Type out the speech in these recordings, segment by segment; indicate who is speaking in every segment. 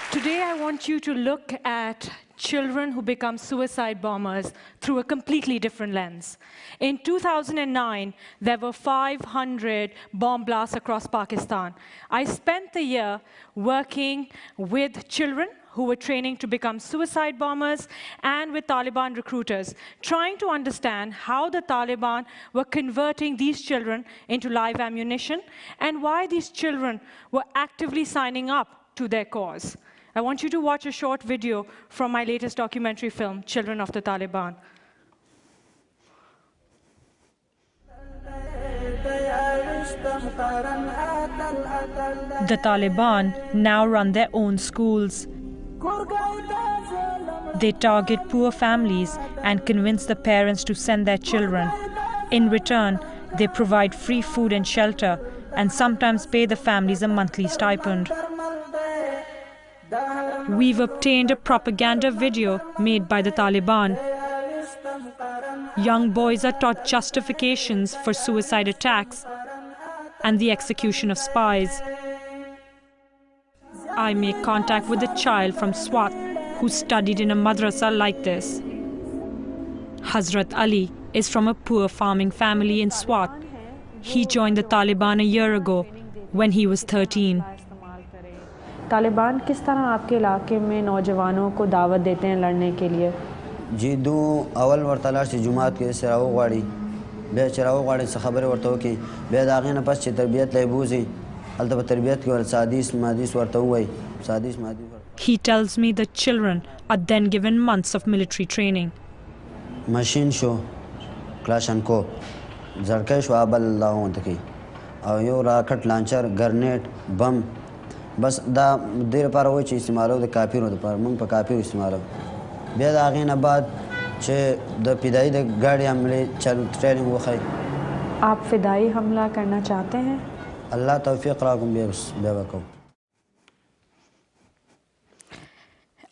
Speaker 1: Today, I want you to look at children who become suicide bombers through a completely different lens. In 2009, there were 500 bomb blasts across Pakistan. I spent the year working with children who were training to become suicide bombers and with Taliban recruiters, trying to understand how the Taliban were converting these children into live ammunition and why these children were actively signing up to their cause. I want you to watch a short video from my latest documentary film, Children of the Taliban.
Speaker 2: The Taliban now run their own schools. They target poor families and convince the parents to send their children. In return, they provide free food and shelter and sometimes pay the families a monthly stipend. We've obtained a propaganda video made by the Taliban. Young boys are taught justifications for suicide attacks and the execution of spies. I make contact with a child from Swat who studied in a madrasa like this. Hazrat Ali is from a poor farming family in Swat. He joined the Taliban a year ago when he was 13.
Speaker 3: Taliban किस तरह आपके इलाके में नौजवानों को दावत देते हैं लड़ने के लिए?
Speaker 4: जी दो अवल वर्तला से जुमात के सराव गाड़ी बे चराव गाड़ी से खबर वर्तो की बे दागे न पस तरबियत लेबूजी अलतब तरबियत के सादिस मादिस वर्तो हुई सादिस मादिस.
Speaker 2: He tells me the children are then given months of military training.
Speaker 4: Machine show Klashenko Zarkai शो अबल लाओं तकी और यो रॉकेट लॉन्चर ग्रेनेड बम बस दा देर पर वो चीज़ इस्तेमाल द काफी होता पर मुंग पर काफी इस्तेमाल बेद आगे न बाद चे द पिदाई द गाड़ी हमले चल ट्रेनिंग वो खाई.
Speaker 3: आप फिदाई हमला करना चाहते हैं?
Speaker 4: अल्लाह तौफीक राकुम बेवकूफ़.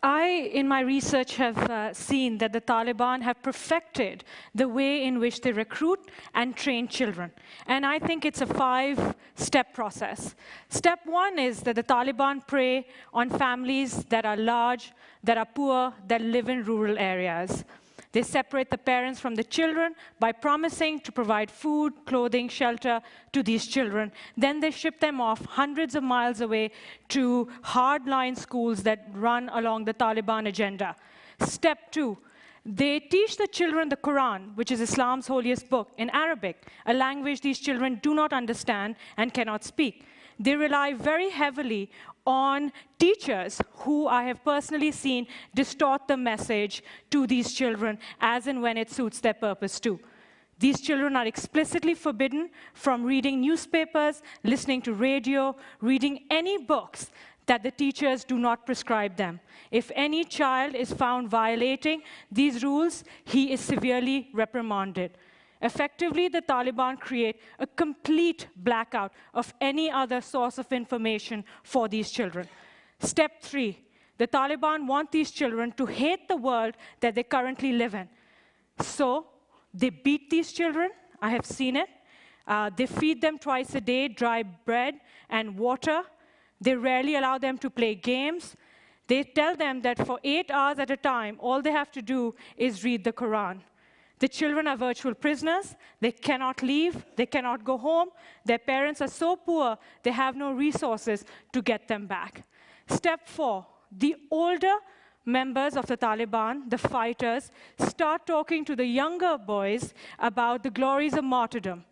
Speaker 1: I, in my research, have seen that the Taliban have perfected the way in which they recruit and train children. And I think it's a 5-step process. Step 1 is that the Taliban prey on families that are large, that are poor, that live in rural areas. They separate the parents from the children by promising to provide food, clothing, shelter to these children. Then they ship them off hundreds of miles away to hardline schools that run along the Taliban agenda. Step 2, they teach the children the Quran, which is Islam's holiest book, in Arabic, a language these children do not understand and cannot speak. They rely very heavily on teachers who I have personally seen distort the message to these children as and when it suits their purpose too. These children are explicitly forbidden from reading newspapers, listening to radio, reading any books that the teachers do not prescribe them. If any child is found violating these rules, he is severely reprimanded. Effectively, the Taliban create a complete blackout of any other source of information for these children. Step 3, the Taliban want these children to hate the world that they currently live in. So they beat these children. I have seen it. They feed them twice a day dry bread and water. They rarely allow them to play games. They tell them that for 8 hours at a time, all they have to do is read the Quran. The children are virtual prisoners. They cannot leave. They cannot go home. Their parents are so poor, they have no resources to get them back. Step 4, the older members of the Taliban, the fighters, start talking to the younger boys about the glories of martyrdom.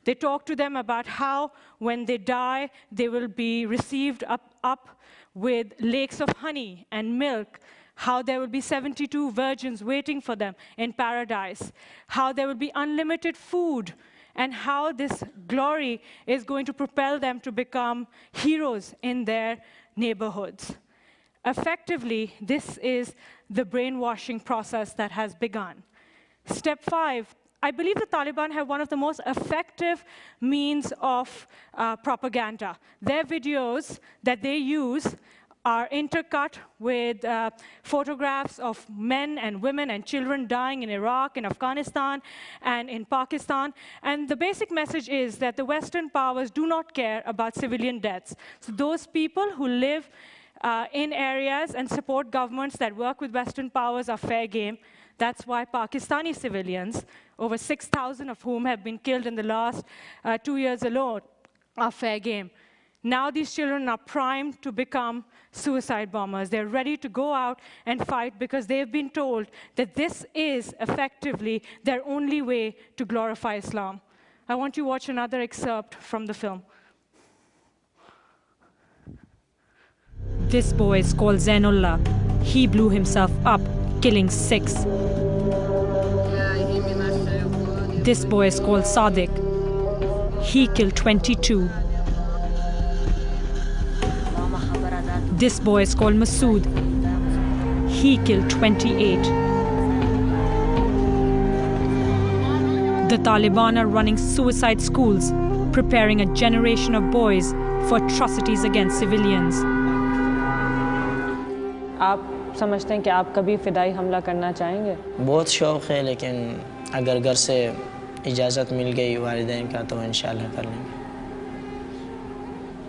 Speaker 1: They talk to them about how when they die, they will be received up with lakes of honey and milk, how there will be 72 virgins waiting for them in paradise, how there will be unlimited food, and how this glory is going to propel them to become heroes in their neighborhoods. Effectively, this is the brainwashing process that has begun. Step 5, I believe the Taliban have one of the most effective means of propaganda. Their videos that they use are intercut with photographs of men and women and children dying in Iraq, in Afghanistan, and in Pakistan. And the basic message is that the Western powers do not care about civilian deaths. So those people who live in areas and support governments that work with Western powers are fair game. That's why Pakistani civilians, over 6,000 of whom have been killed in the last 2 years alone, are fair game. Now these children are primed to become suicide bombers. They're ready to go out and fight because they've been told that this is effectively their only way to glorify Islam. I want you to watch another excerpt from the film.
Speaker 2: This boy is called Zainullah. He blew himself up, killing 6. This boy is called Sadiq. He killed 22. This boy is called Masood. He killed 28. The Taliban are running suicide schools, preparing a generation of boys for atrocities against civilians.
Speaker 3: आप समझते हैं कि आप कभी फ़िदाई हमला करना चाहेंगे?
Speaker 5: बहुत शौक़ है, लेकिन अगर घर से इजाज़त मिल गई वालिदैन का तो इंशाल्लाह कर लेंगे।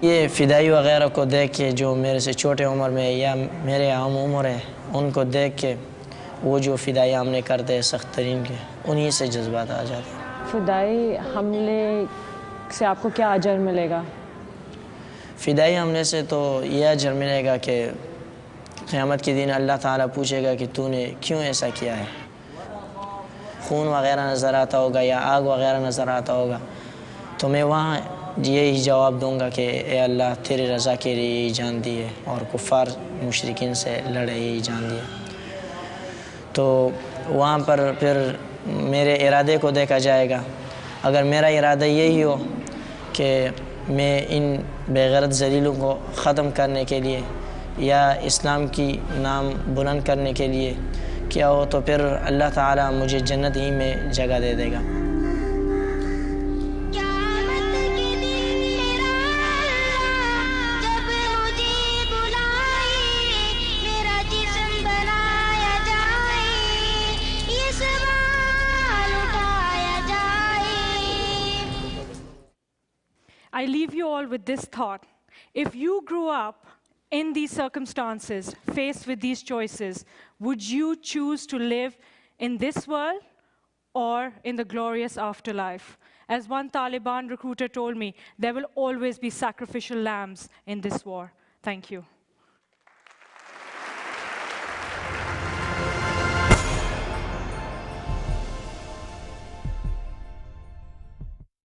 Speaker 5: ये फ़िदाई वग़ैरह को देख के जो मेरे से छोटे उम्र में या मेरे आम उम्र है, उनको देख के वो जो फ़िदाई हमले करते हैं सख्त तरीन के, उन्हीं से जज्बात आ जाते हैं।
Speaker 3: फ़िदाई हमले से आपको क्या अजर मिलेगा?
Speaker 5: फ़िदाई हमले से तो ये अजर मिलेगा कि क़यामत के दिन अल्लाह ताला पूछेगा कि तूने क्यों ऐसा किया है। खून वग़ैरह नज़र आता होगा या आग वग़ैरह नज़र आता होगा, तो मैं वहाँ यही जवाब दूंगा कि ए अल्लाह तेरी रज़ा के लिए यही जान दी है और कुफ़ार मुशरिकीन से लड़े यही जान दिया। तो वहाँ पर फिर मेरे इरादे को देखा जाएगा। अगर मेरा इरादा यही हो कि मैं इन बेगैरत ज़लीलों को ख़त्म करने के लिए या इस्लाम की नाम बुलंद करने के लिए क्या हो, तो फिर अल्लाह ताला मुझे जन्नत ही में जगह दे देगा।
Speaker 1: I leave you all with this thought. If you grew up in these circumstances, faced with these choices, would you choose to live in this world or in the glorious afterlife? As one Taliban recruiter told me, there will always be sacrificial lambs in this war. Thank you.